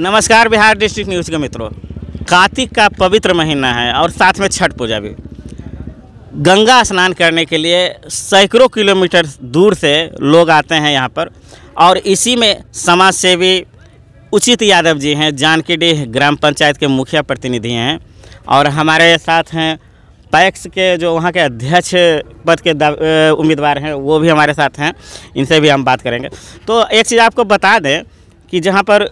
नमस्कार, Bihar district news के मित्रों। कार्तिक का पवित्र महीना है और साथ में छठ पूजा भी। गंगा स्नान करने के लिए सैकड़ों किलोमीटर दूर से लोग आते हैं यहाँ पर, और इसी में समाज सेवी उचित यादव जी हैं, जानकीडीह ग्राम पंचायत के मुखिया प्रतिनिधि हैं, और हमारे साथ हैं पैक्स के जो वहाँ के अध्यक्ष पद के उम्मीदवार हैं, वो भी हमारे साथ हैं। इनसे भी हम बात करेंगे। तो एक चीज़ आपको बता दें कि जहाँ पर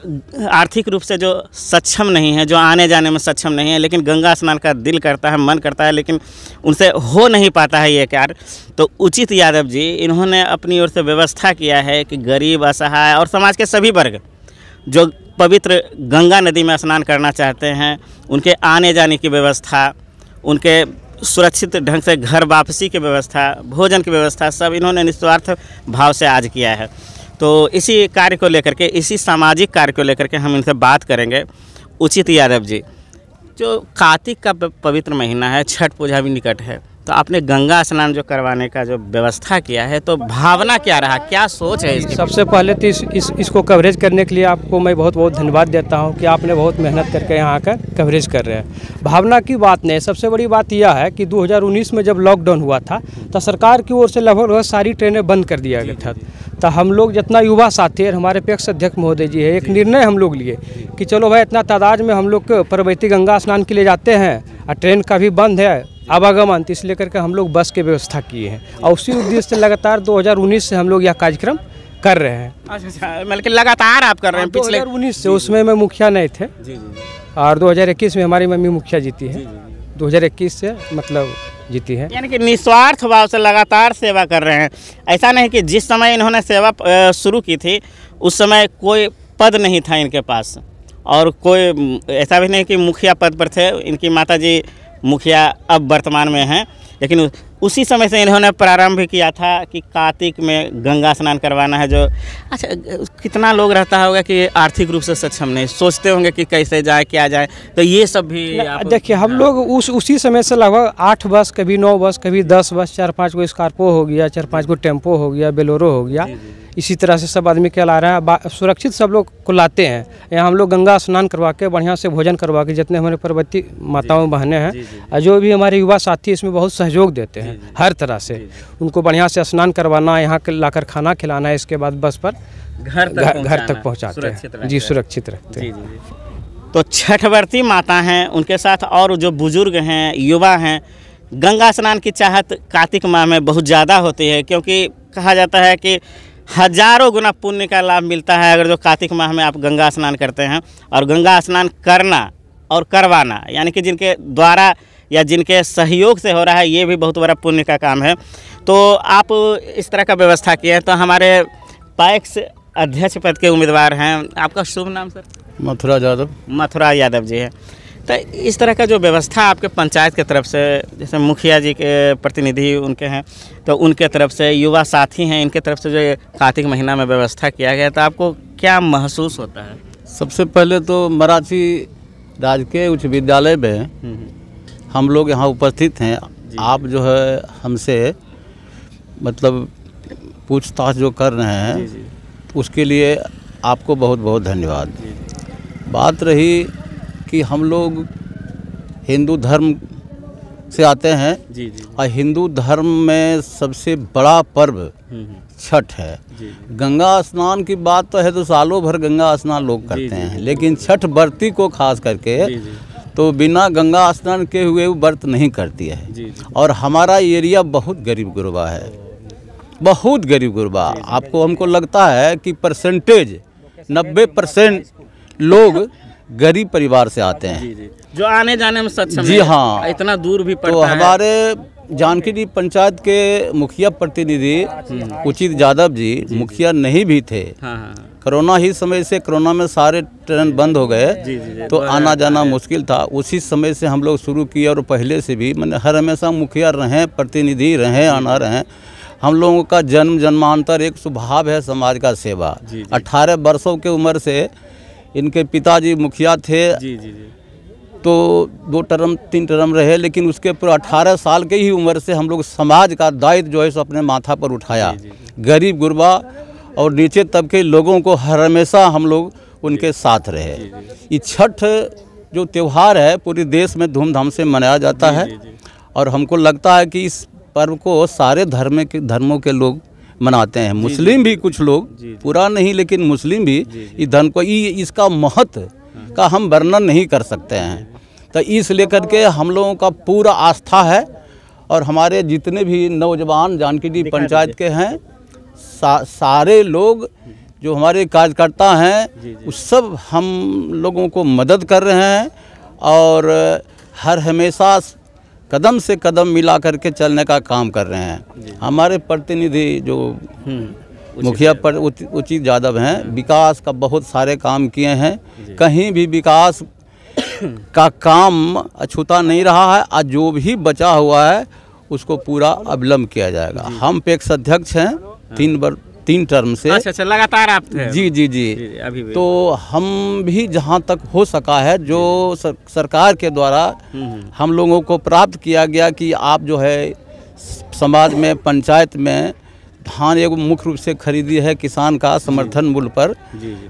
आर्थिक रूप से जो सक्षम नहीं है, जो आने जाने में सक्षम नहीं है, लेकिन गंगा स्नान का दिल करता है, मन करता है, लेकिन उनसे हो नहीं पाता है ये कार्य, तो उचित यादव जी इन्होंने अपनी ओर से व्यवस्था किया है कि गरीब, असहाय और समाज के सभी वर्ग जो पवित्र गंगा नदी में स्नान करना चाहते हैं, उनके आने जाने की व्यवस्था, उनके सुरक्षित ढंग से घर वापसी की व्यवस्था, भोजन की व्यवस्था, सब इन्होंने निस्वार्थ भाव से आज किया है। तो इसी कार्य को लेकर के, इसी सामाजिक कार्य को लेकर के हम इनसे बात करेंगे। उचित यादव जी, जो कार्तिक का पवित्र महीना है, छठ पूजा भी निकट है, तो आपने गंगा स्नान जो करवाने का जो व्यवस्था किया है, तो भावना क्या रहा, क्या सोच है इसकी? सबसे पहले तो इसको कवरेज करने के लिए आपको मैं बहुत बहुत धन्यवाद देता हूं कि आपने बहुत मेहनत करके यहाँ आकर कवरेज कर रहे हैं। भावना की बात नहीं, सबसे बड़ी बात यह है कि 2019 में जब लॉकडाउन हुआ था तो सरकार की ओर से लगभग सारी ट्रेनें बंद कर दिया गया था। तो हम लोग जितना युवा साथी है, हमारे पैक्स अध्यक्ष महोदय जी है, एक निर्णय हम लोग लिए कि चलो भाई इतना तादाद में हम लोग परबैती गंगा स्नान के लिए जाते हैं और ट्रेन का भी बंद है आवागमन, तो इसलिए करके हम लोग बस की व्यवस्था किए हैं, और उसी उद्देश्य से लगातार 2019 से हम लोग यह कार्यक्रम कर रहे हैं। अच्छा, मतलब कि लगातार आप कर रहे हैं? पिछले 2019 से, उसमें मैं मुखिया नहीं थे और 2021 में हमारी मम्मी मुखिया जीती है, 2021 से मतलब जीती है। यानी कि निस्वार्थ भाव से लगातार सेवा कर रहे हैं। ऐसा नहीं कि जिस समय इन्होंने सेवा शुरू की थी उस समय कोई पद नहीं था इनके पास, और कोई ऐसा भी नहीं कि मुखिया पद पर थे। इनकी माताजी मुखिया अब वर्तमान में हैं, लेकिन उसी समय से इन्होंने प्रारंभ किया था कि कार्तिक में गंगा स्नान करवाना है। जो अच्छा, कितना लोग रहता होगा कि आर्थिक रूप से सक्षम नहीं, सोचते होंगे कि कैसे जाए, क्या जाए, तो ये सब भी देखिए हम लोग उसी समय से लगभग 8 बस, कभी 9 बस, कभी 10 बस, 4-5 गो स्कॉर्पियो हो गया, 4-5 गो टेम्पो हो गया, बोलेरो हो गया, इसी तरह से सब आदमी के ला रहे हैं। सुरक्षित सब लोग को लाते हैं यहाँ। हम लोग गंगा स्नान करवा के, बढ़िया से भोजन करवा के, जितने हमारे पर्वतीय माताओं बहनें हैं और जो भी हमारे युवा साथी इसमें बहुत सहयोग देते हैं हर तरह से। उनको बढ़िया से स्नान करवाना, यहाँ के लाकर खाना खिलाना है, इसके बाद बस पर घर तक पहुँचाते हैं जी, सुरक्षित रखते हैं। तो छठवर्ती माता हैं, उनके साथ और जो बुजुर्ग हैं, युवा हैं, गंगा स्नान की चाहत कार्तिक माह में बहुत ज़्यादा होती है, क्योंकि कहा जाता है कि हजारों गुना पुण्य का लाभ मिलता है अगर जो कार्तिक माह में आप गंगा स्नान करते हैं। और गंगा स्नान करना और करवाना, यानी कि जिनके द्वारा या जिनके सहयोग से हो रहा है, ये भी बहुत बड़ा पुण्य का काम है। तो आप इस तरह का व्यवस्था किए हैं। तो हमारे पैक्स अध्यक्ष पद के उम्मीदवार हैं, आपका शुभ नाम सर? मथुरा यादव। मथुरा यादव जी है। तो इस तरह का जो व्यवस्था आपके पंचायत के तरफ से, जैसे मुखिया जी के प्रतिनिधि उनके हैं, तो उनके तरफ से, युवा साथी हैं, इनके तरफ से जो कार्तिक महीना में व्यवस्था किया गया, तो आपको क्या महसूस होता है? सबसे पहले तो मराठी राजकीय उच्च विद्यालय में हम लोग यहाँ उपस्थित हैं। आप जो है हमसे मतलब पूछताछ जो कर रहे हैं, उसके लिए आपको बहुत बहुत धन्यवाद। बात रही कि हम लोग हिंदू धर्म से आते हैं और हिंदू धर्म में सबसे बड़ा पर्व छठ है। गंगा स्नान की बात तो है, तो सालों भर गंगा स्नान लोग करते हैं, लेकिन छठ व्रती को खास करके तो बिना गंगा स्नान के हुए वो व्रत नहीं करती है। और हमारा एरिया बहुत गरीब गुरबा है, बहुत गरीब गुरबा। आपको हमको लगता है कि परसेंटेज 90% लोग गरीब परिवार से आते हैं, जो आने जाने में सक्षम जी। हाँ, इतना दूर भी पड़ता तो हमारे जानकीडीह पंचायत के मुखिया प्रतिनिधि उचित यादव जी मुखिया नहीं भी थे। कोरोना ही समय से, कोरोना में सारे ट्रेन बंद हो गए, तो आना जाना मुश्किल था। उसी समय से हम लोग शुरू किए, और पहले से भी मैंने हर हमेशा मुखिया रहें, प्रतिनिधि रहें, आना रहें। हम लोगों का जन्मांतर एक स्वभाव है समाज का सेवा। 18 वर्षों के उम्र से इनके पिताजी मुखिया थे, तो 2 टर्म 3 टर्म रहे, लेकिन उसके पूरा 18 साल के ही उम्र से हम लोग समाज का दायित्व जो है सो अपने माथा पर उठाया। गरीब गुरबा और नीचे तबके लोगों को हर हमेशा हम लोग उनके साथ रहे। ये छठ जो त्यौहार है पूरे देश में धूमधाम से मनाया जाता है और हमको लगता है कि इस पर्व को सारे धर्मों के लोग मनाते हैं। मुस्लिम भी कुछ लोग, पूरा नहीं लेकिन मुस्लिम भी इस धर्म को, इसका महत्व का हम वर्णन नहीं कर सकते हैं। तो इस लेकर के हम लोगों का पूरा आस्था है और हमारे जितने भी नौजवान जानकी पंचायत के हैं सारे लोग जो हमारे कार्यकर्ता हैं उस सब हम लोगों को मदद कर रहे हैं और हर हमेशा कदम से कदम मिला करके चलने का काम कर रहे हैं। हमारे प्रतिनिधि जो मुखिया पर उचित यादव हैं, विकास का बहुत सारे काम किए हैं। कहीं भी विकास का काम अछूता नहीं रहा है और जो भी बचा हुआ है उसको पूरा अवलंब किया जाएगा। हम पैक्स अध्यक्ष हैं 3 टर्म से। अच्छा, लगातार आप थे? जी अभी भी। तो हम भी जहाँ तक हो सका है जो सरकार के द्वारा हम लोगों को प्राप्त किया गया कि आप जो है समाज में पंचायत में धान एक मुख्य रूप से खरीदी है किसान का समर्थन मूल्य पर।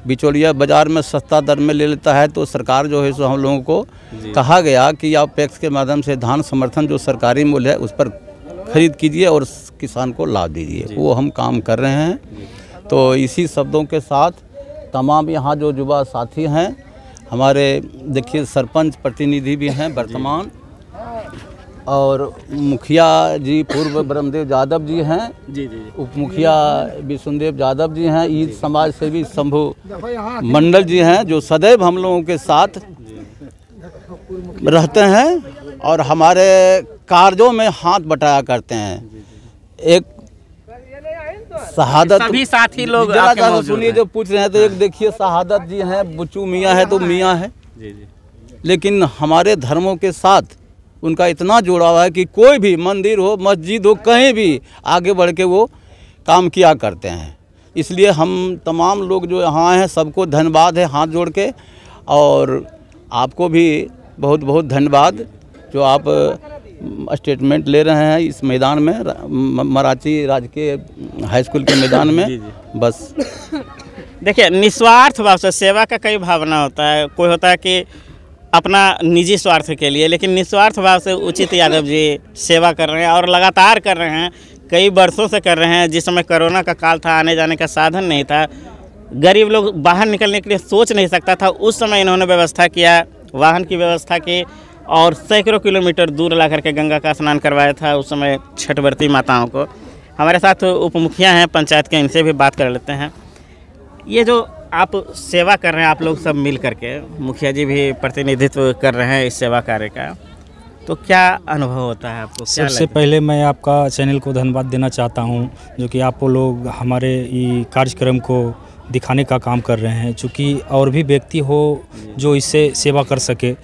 बिचौलिया बाजार में सस्ता दर में ले लेता है तो सरकार जो है सो हम लोगों को कहा गया कि आप पैक्स के माध्यम से धान समर्थन जो सरकारी मूल्य है उस पर खरीद कीजिए और किसान को लाभ दीजिए। वो हम काम कर रहे हैं। तो इसी शब्दों के साथ तमाम यहाँ जो युवा साथी हैं हमारे, देखिए सरपंच प्रतिनिधि भी हैं वर्तमान और मुखिया जी पूर्व ब्रह्मदेव यादव जी हैं, उप मुखिया विष्णुदेव यादव जी हैं, ईद समाज सेवी शंभू मंडल जी हैं जो सदैव हम लोगों के साथ रहते हैं और हमारे कार्यों में हाथ बटाया करते हैं। एक शहादत सभी साथी लोग सुनिए जो पूछ रहे हैं तो एक देखिए शहादत जी हैं, बुच्चू मियाँ है तो मियाँ है, लेकिन हमारे धर्मों के साथ उनका इतना जुड़ाव है कि कोई भी मंदिर हो मस्जिद हो कहीं भी आगे बढ़ के वो काम किया करते हैं। इसलिए हम तमाम लोग जो यहाँ हैं सबको धन्यवाद है हाथ जोड़ के और आपको भी बहुत बहुत धन्यवाद जो आप स्टेटमेंट ले रहे हैं इस मैदान में मराठी राजकीय हाई स्कूल के मैदान में। बस देखिए निस्वार्थ भाव से सेवा का कई भावना होता है। कोई होता है कि अपना निजी स्वार्थ के लिए, लेकिन निस्वार्थ भाव से उचित यादव जी सेवा कर रहे हैं और लगातार कर रहे हैं, कई वर्षों से कर रहे हैं। जिस समय कोरोना का काल था, आने जाने का साधन नहीं था, गरीब लोग बाहर निकलने के लिए सोच नहीं सकता था, उस समय इन्होंने व्यवस्था किया, वाहन की व्यवस्था की और सैकड़ों किलोमीटर दूर ला करके गंगा का स्नान करवाया था उस समय छठ व्रती माताओं को। हमारे साथ उप मुखिया हैं पंचायत के, इनसे भी बात कर लेते हैं। ये जो आप सेवा कर रहे हैं आप लोग सब मिल करके, मुखिया जी भी प्रतिनिधित्व कर रहे हैं इस सेवा कार्य का, तो क्या अनुभव होता है आपको? सबसे पहले मैं आपका चैनल को धन्यवाद देना चाहता हूं जो कि आप लोग हमारे ये कार्यक्रम को दिखाने का काम कर रहे हैं, चूँकि और भी व्यक्ति हो जो इससे सेवा कर सके।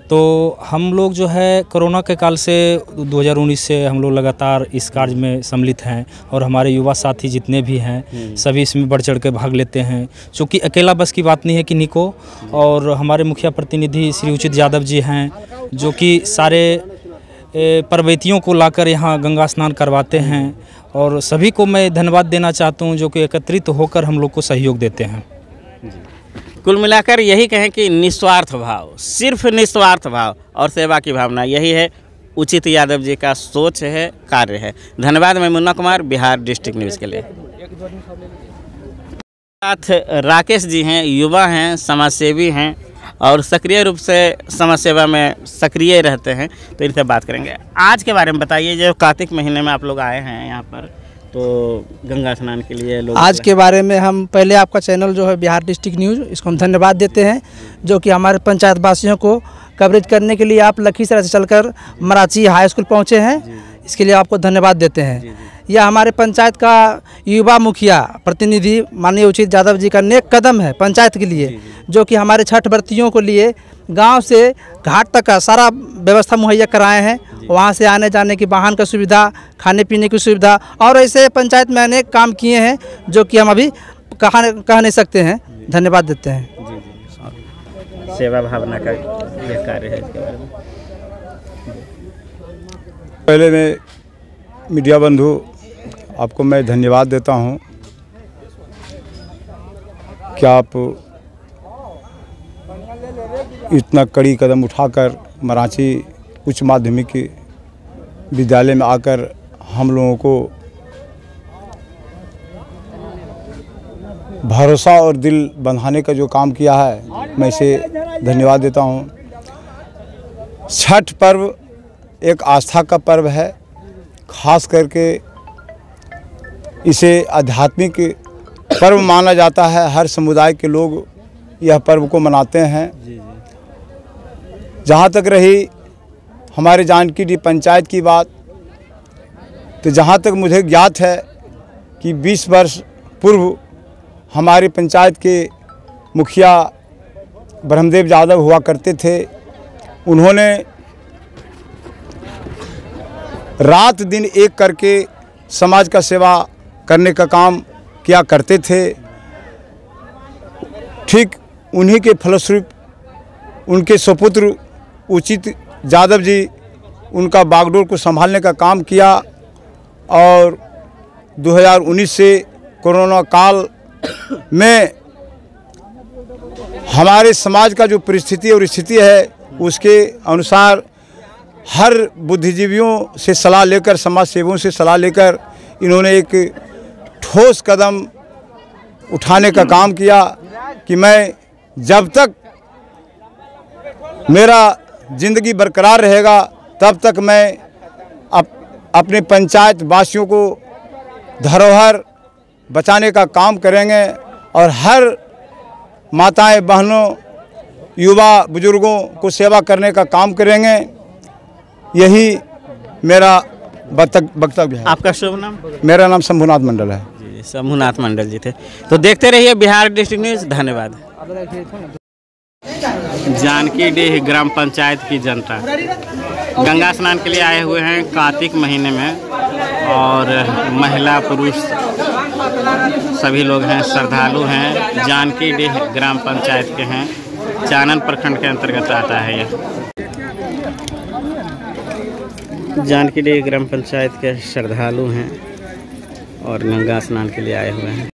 तो हम लोग जो है कोरोना के काल से 2019 से हम लोग लगातार इस कार्य में सम्मिलित हैं और हमारे युवा साथी जितने भी हैं सभी इसमें बढ़ चढ़ के भाग लेते हैं। चूँकि अकेला बस की बात नहीं है किन्हीं को, और हमारे मुखिया प्रतिनिधि श्री उचित यादव जी हैं जो कि सारे परवैतियों को लाकर यहाँ गंगा स्नान करवाते हैं और सभी को मैं धन्यवाद देना चाहता हूँ जो कि एकत्रित होकर हम लोग को सहयोग देते हैं। कुल मिलाकर यही कहें कि निस्वार्थ भाव, सिर्फ निस्वार्थ भाव और सेवा की भावना, यही है उचित यादव जी का सोच है, कार्य है। धन्यवाद। मैं मुन्ना कुमार, बिहार डिस्ट्रिक्ट न्यूज़ के लिए। साथ राकेश जी हैं, युवा हैं, समाजसेवी हैं और सक्रिय रूप से समाज सेवा में सक्रिय रहते हैं, तो इनसे बात करेंगे। आज के बारे में बताइए, जो कार्तिक महीने में आप लोग आए हैं यहाँ पर तो गंगा स्नान के लिए लोग, आज के बारे में हम पहले आपका चैनल जो है बिहार डिस्ट्रिक्ट न्यूज़, इसको हम धन्यवाद देते हैं जो कि हमारे पंचायत वासियों को कवरेज करने के लिए आप लखीसराय से चलकर मराठी हाई स्कूल पहुँचे हैं, इसके लिए आपको धन्यवाद देते हैं। यह हमारे पंचायत का युवा मुखिया प्रतिनिधि माननीय उचित यादव जी का नेक कदम है पंचायत के लिए, जो कि हमारे छठ व्रतियों के लिए गांव से घाट तक का सारा व्यवस्था मुहैया कराए हैं। वहां से आने जाने की वाहन का सुविधा, खाने पीने की सुविधा और ऐसे पंचायत में अनेक काम किए हैं जो कि हम अभी कह नहीं सकते हैं। धन्यवाद देते हैं। सेवा भावना का यह कार्य है, इसके बारे में पहले मैं मीडिया बंधु आपको मैं धन्यवाद देता हूं कि आप इतना कड़ी कदम उठाकर मराठी उच्च माध्यमिक विद्यालय में आकर हम लोगों को भरोसा और दिल बंधाने का जो काम किया है, मैं इसे धन्यवाद देता हूँ। छठ पर्व एक आस्था का पर्व है, खास करके इसे आध्यात्मिक पर्व माना जाता है। हर समुदाय के लोग यह पर्व को मनाते हैं। जहाँ तक रही हमारे जानकी डी पंचायत की बात, तो जहाँ तक मुझे ज्ञात है कि 20 वर्ष पूर्व हमारी पंचायत के मुखिया ब्रह्मदेव यादव हुआ करते थे। उन्होंने रात दिन एक करके समाज का सेवा करने का काम किया करते थे। ठीक उन्हीं के फलस्वरूप उनके सुपुत्र उचित यादव जी उनका बागडोर को संभालने का काम किया और 2019 से कोरोना काल में हमारे समाज का जो परिस्थिति और स्थिति है उसके अनुसार हर बुद्धिजीवियों से सलाह लेकर, समाज सेवकों से सलाह लेकर इन्होंने एक ठोस कदम उठाने का काम किया कि मैं जब तक मेरा ज़िंदगी बरकरार रहेगा तब तक मैं अपने पंचायत वासियों को धरोहर बचाने का काम करेंगे और हर माताएं, बहनों, युवा, बुजुर्गों को सेवा करने का काम करेंगे। यही मेरा वक्तव्य है। आपका शुभ नाम? मेरा नाम शंभुनाथ मंडल है। जी, शंभुनाथ मंडल जी थे। तो देखते रहिए बिहार डिस्ट्रिक्ट न्यूज़। धन्यवाद। जानकी डीह ग्राम पंचायत की जनता गंगा स्नान के लिए आए हुए हैं कार्तिक महीने में, और महिला पुरुष सभी लोग हैं, श्रद्धालु हैं। जानकी डीह ग्राम पंचायत के हैं, चानन प्रखंड के अंतर्गत आता है यह। जानकी डीह ग्राम पंचायत के श्रद्धालु हैं और गंगा स्नान के लिए आए हुए हैं।